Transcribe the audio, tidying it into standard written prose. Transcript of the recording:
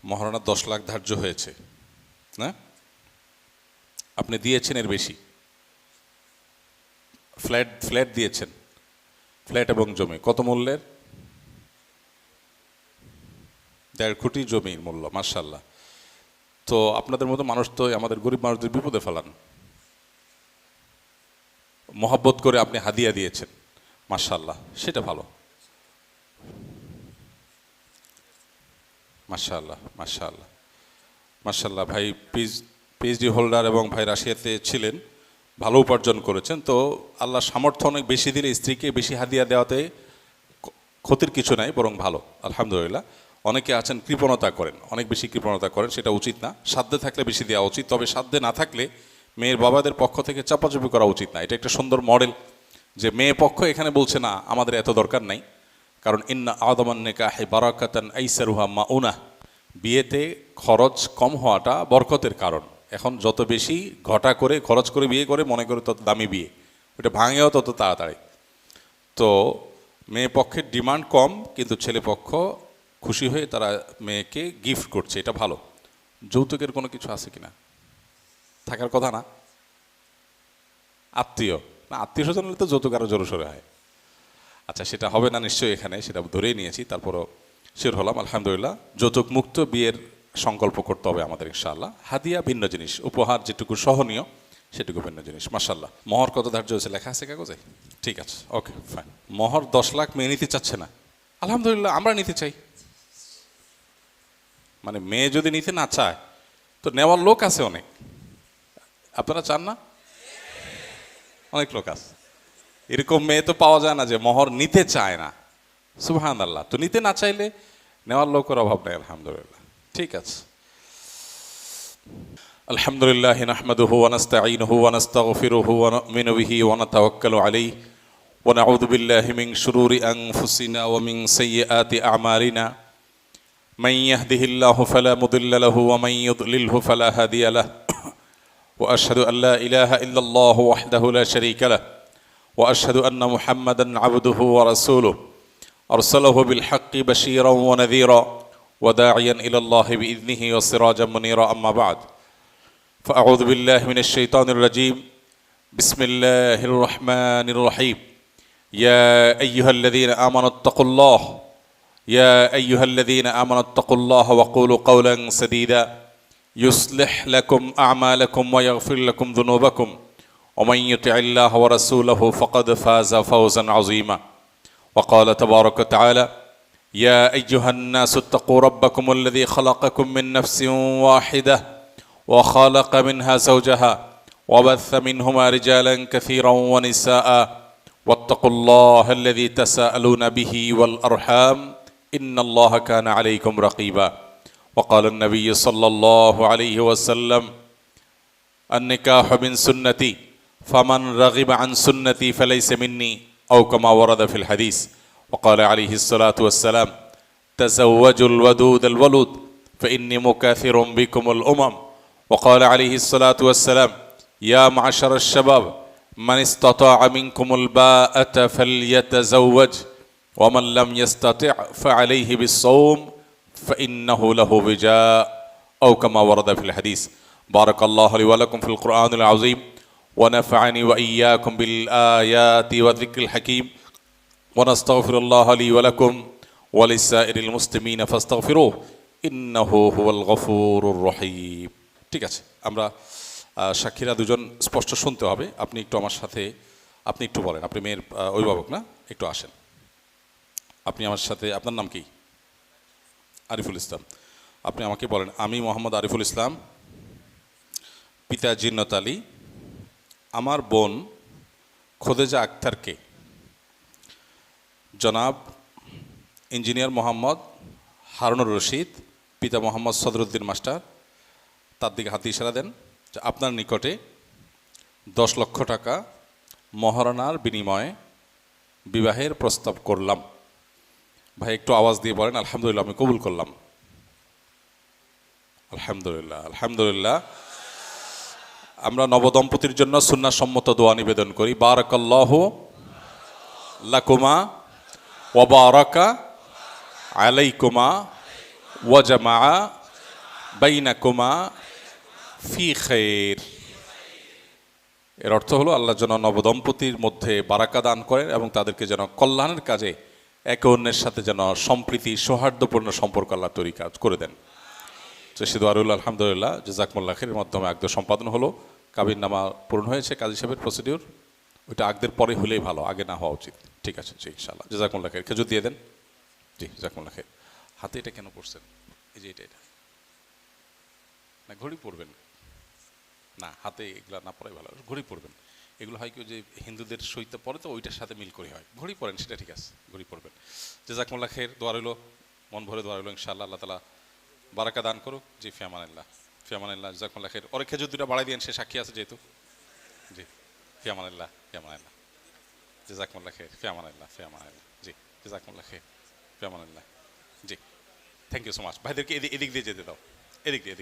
মহারণার 10 লাখ ধার্য হয়েছে না, আপনি দিয়েছেন এর বেশি, ফ্ল্যাট দিয়েছেন, ফ্ল্যাট এবং জমি কত মূল্যের? 1.5 কোটি জমির মূল্য। মাশাআল্লাহ। তো আপনাদের মতো মানুষ তো আমাদের গরিব মানুষদের বিপদে ফেলান। মহব্বত করে আপনি হাদিয়া দিয়েছেন, মাশাআল্লাহ, সেটা ভালো। মাশাআল্লাহ মাশাআল্লাহ মাশাআল্লাহ। ভাই পিএইচডি হোল্ডার এবং ভাই রাশিয়াতে ছিলেন, ভালো উপার্জন করেছেন। তো আল্লাহ সামর্থ্য অনেক বেশি দিলে স্ত্রীকে বেশি হাদিয়া দেওয়াতে ক্ষতির কিছু নাই, বরং ভালো, আলহামদুলিল্লাহ। অনেকে আছেন কৃপণতা করেন, অনেক বেশি কৃপণতা করেন, সেটা উচিত না। সাধ্যে থাকলে বেশি দেওয়া উচিত, তবে সাধ্যে না থাকলে মেয়ের বাবাদের পক্ষ থেকে চাপাচাপি করা উচিত না। এটা একটা সুন্দর মডেল যে মেয়ে পক্ষ এখানে বলছে না আমাদের এত দরকার নাই, কারণ ইন্না আদামান নিকাহি বারাকাতান আইসারুহা মাউনা, বিয়েতে খরচ কম হওয়াটা বরকতের কারণ। এখন যত বেশি ঘটা করে খরচ করে বিয়ে করে মনে করে তত দামি বিয়ে, ওটা ভাঙেও তত তাড়াতাড়ি। তো মেয়ে পক্ষের ডিমান্ড কম, কিন্তু ছেলে পক্ষ খুশি হয়ে তারা মেয়েকে গিফট করছে, এটা ভালো। যৌতুকের কোনো কিছু আছে কিনা? থাকার কথা না। আত্মীয় না, আত্মীয় স্বজন হলে তো যৌতুক আরও জোরে সোরে হয়। আচ্ছা, সেটা হবে না নিশ্চয়ই, এখানে সেটা ধরেই নিয়েছি, তারপরও শিওর হলাম, আলহামদুলিল্লাহ। যৌতুক মুক্ত বিয়ের সংকল্প করতে হবে আমাদের ইনশাআল্লাহ। হাদিয়া ভিন্ন জিনিস, উপহার যেটুকু সহনীয় সেটুকু ভিন্ন জিনিস। মাশাআল্লাহ। মোহর কত ধার্য হয়েছে লেখা আছে কাগজে? ঠিক আছে, ওকে ফাইন। মোহর 10 লাখ মেয়ে নিতে চাচ্ছে না, আলহামদুলিল্লাহ, আমরা নিতে চাই। মানে মেয়ে যদি নিতে না চায় তো নেওয়ার লোক আছে অনেক, আপনারা চান না? অনেক লোক আছে, এরকম মেয়ে তো পাওয়া যায় না যে মোহর নিতে চায় না। সুবহানাল্লাহ। তো নিতে না চাইলে নেওয়ার লোকের অভাব নেই, আলহামদুলিল্লাহ। ঠিক আছে। আলহামদুলিল্লাহ নাহমাদুহু ওয়া নাস্তাঈনুহু ওয়া নাস্তাগফিরুহু ওয়া নু'মিনু বিহি ওয়া নাতাওয়াক্কালু আলাইহি ওয়া নাউযু বিল্লাহি মিন শুরুরি আনফুসিনা ওয়া মিন সাইয়্যাতি আ'মালিনা মান ইয়াহদিহিল্লাহু ফালা মুদিল্লা লাহু ওয়া মান ইউদ্লিলহু ফালা হাদিয়া লাহু ওয়া আশহাদু আল লা ইলাহা ইল্লাল্লাহু ওয়াহদাহু লা শারীকা লাহু ওয়া আশহাদু আন্না মুহাম্মাদান আবদুহু ওয়া রাসূলুহু আরসালাহু বিল হাক্কি বাশীরান ওয়া নাযীরা ওয়া দাঈয়ান ইলাল্লাহি বিইذনিহি ওয়া সিরাজাম মুনীরা। আম্মা বা'দ। فأعوذ بالله من الشيطان الرجيم. بسم الله الرحمن الرحيم. يا أيها الذين آمنوا اتقوا الله يا أيها الذين آمنوا اتقوا الله وقولوا قولا سديدا يصلح لكم أعمالكم ويغفر لكم ذنوبكم ومن يطع الله ورسوله فقد فاز فوزا عظيما. وقال تبارك وتعالى يا أيها الناس اتقوا ربكم الذي خلقكم من نفس واحدة وخلق منها زوجها وبث منهما رجالا كثيرا ونساء واتقوا الله الذي تساءلون به والأرحام إن الله كان عليكم رقيبا. وقال النبي صلى الله عليه وسلم النكاح من سنتي فمن رغب عن سنتي فليس مني أو كما ورد في الحديث. وقال عليه الصلاة والسلام تزوجوا الودود الولود فإني مكاثر بكم الأمم. وقال عليه الصلاة والسلام يا معشر الشباب من استطاع منكم الباءة فليتزوج ومن لم يستطع فعليه بالصوم فإنه له وجاء أو كما ورد في الحديث. بارك الله لي ولكم في القرآن العظيم ونفعني وإياكم بالآيات والذكر الحكيم ونستغفر الله لي ولكم ولسائر المسلمين فاستغفروه إنه هو الغفور الرحيم. ঠিক আছে, আমরা সাক্ষীরা দুজন স্পষ্ট শুনতে হবে। আপনি একটু আমার সাথে, আপনি একটু বলেন, আপনি মেয়ের অভিভাবক না, একটু আসেন। আপনি আমার সাথে, আপনার নাম কি? আরিফুল ইসলাম। আপনি আমাকে বলেন, আমি মোহাম্মদ আরিফুল ইসলাম, পিতা জিন্নত আলী, আমার বোন খোদেজা আক্তারকে জনাব ইঞ্জিনিয়ার মোহাম্মদ হারুনুর রশিদ, পিতা মোহাম্মদ সদরুদ্দিন মাস্টার, তার দিকে হাতে ইশারা দেন যে আপনার নিকটে 10 লক্ষ টাকা মহারণার বিনিময়ে বিবাহের প্রস্তাব করলাম। ভাই একটু আওয়াজ দিয়ে বলেন আলহামদুলিল্লাহ, আমি কবুল করলাম। আলহামদুলিল্লাহ আলহামদুলিল্লাহ। আমরা নবদম্পতির জন্য সুন্নাহসম্মত দোয়া নিবেদন করি। বারাকাল্লাহু লাকুমা ওয়া বারাকা আলাইকুমা ওয়া জামাআ বাইনাকুমা ফি খাইর। এর অর্থ হলো আল্লাহ যেন নবদম্পতির মধ্যে বারাকা দান করেন এবং তাদেরকে যেন কল্যাণের কাজে একে অন্যের সাথে যেন সম্প্রীতি সৌহার্দ্যপূর্ণ সম্পর্ক আল্লাহ তৈরি কাজ করে দেন। শুধু আরুল আলহামদুলিল্লাহ জাযাকুমুল্লাহ খাইরের মাধ্যমে আকদ সম্পাদন হলো, কাবির নামা পূরণ হয়েছে, কাজী সাহেবের প্রসিডিউর ওইটা আকদের পরে হলেই ভালো, আগে না হওয়া উচিত। ঠিক আছে জি ইনশাআল্লাহ। জাযাকুমুল্লাহ খাইর। খেজুর দিয়ে দেন। জি জাযাকুমুল্লাহ খাইর। হাতে এটা কেন পড়ছেন? এই যে এটা না, ঘড়ি পরবেন না, হাতে এগুলো না পরাই ভালো, ঘড়ি পরবেন। এগুলো হয় কি যে হিন্দুদের সইতে পরে তো ওইটার সাথে মিল করে হয়, ঘড়ি পরেন সেটা ঠিক আছে, ঘড়ি পরবেন। জাযাকুমুল্লাহ খাইর। দোয়া রইল, মন ভরে দোয়া রইল ইনশাআল্লাহ, আল্লাহ তাআলা বারাকা দান করুক। জি ফিয়ামানিল্লাহ, ফিয়ামানিল্লাহ। জাযাকুমুল্লাহ খাইর। ওরে খেজুর দুটো বাড়াই দিয়েন, সে সাক্ষী আছে যেহেতু। জি ফিয়ামানিল্লাহ, ফিয়ামানিল্লাহ। জাযাকুমুল্লাহ খাইর। ফিয়ামানিল্লাহ, ফিয়ামানিল্লাহ। জি জাযাকুমুল্লাহ খাইর। ফিয়ামানিল্লাহ। জি থ্যাংক ইউ সো মাচ। ভাইদেরকে এদিক দিয়ে যেতে দাও, এদিক দিয়ে